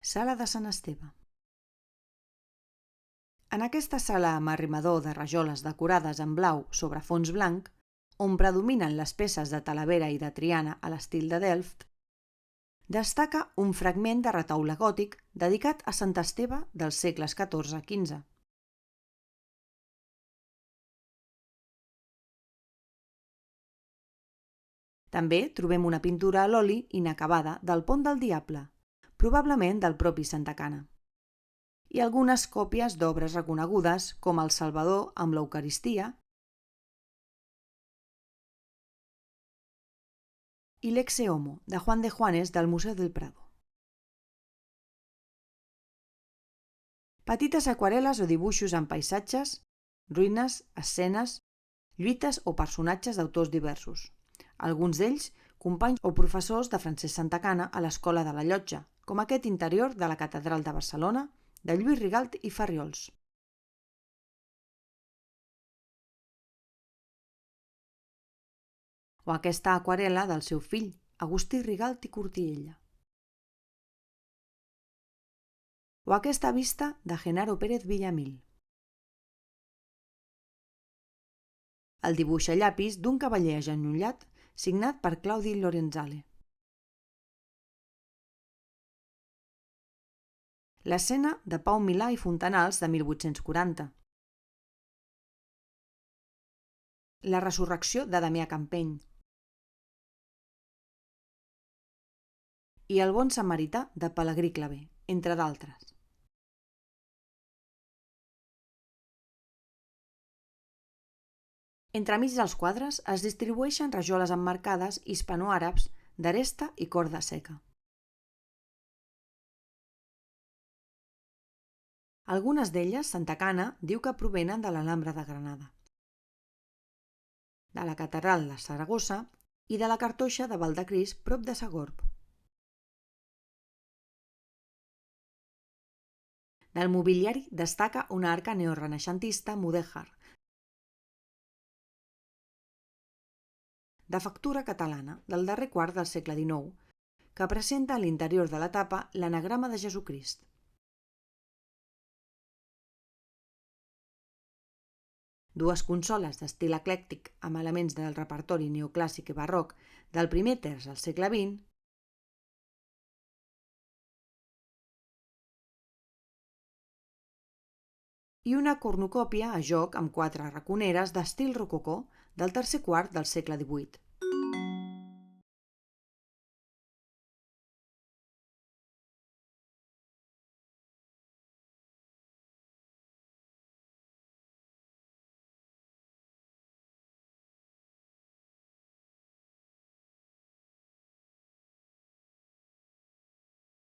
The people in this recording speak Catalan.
Sala de Sant Esteve. En aquesta sala amb arrimador de rajoles decorades en blau sobre fons blanc, on predominen les peces de Talavera i de Triana a l'estil de Delft, destaca un fragment de retaule gòtic dedicat a Sant Esteve dels segles XIV-XV. També trobem una pintura a l'oli inacabada del Pont del Diable, probablement del propi Santacana, i algunes còpies d'obres reconegudes com el Salvador amb l'Eucaristia i l'Ecce Homo de Juan de Juanes del Museu del Prado. Petites aquarel·les o dibuixos en paisatges, ruïnes, escenes, lluites o personatges d'autors diversos, alguns d'ells companys o professors de Francesc Santacana a l'Escola de la Llotja, com aquest interior de la Catedral de Barcelona, de Lluís Rigalt i Farriols. O aquesta aquarel·la del seu fill, Agustí Rigalt i Cortiella. O aquesta vista de Genaro Pérez Villamil. El dibuix a llapis d'un cavaller agenollat signat per Claudi Lorenzale. L'escena de Pau Milà i Fontanals de 1840. La resurrecció de Damià Campeny. I el bon samarità de Pelegrí Clavé, entre d'altres. Entremig dels quadres es distribueixen rajoles emmarcades hispanoàrabs d'aresta i corda seca. Algunes d'elles, Santacana diu que provenen de l'Alhambra de Granada, de la Catedral de Saragossa i de la Cartoixa de Valdecris, prop de Segorb. Del mobiliari destaca una arca neorenaixentista mudèjar, de factura catalana del darrer quart del segle XIX, que presenta a l'interior de la tapa l'anagrama de Jesucrist. Dues consoles d'estil eclèctic amb elements del repertori neoclàssic i barroc del primer terç del segle XX i una cornucòpia a joc amb 4 raconeres d'estil rococó del tercer quart del segle XVIII.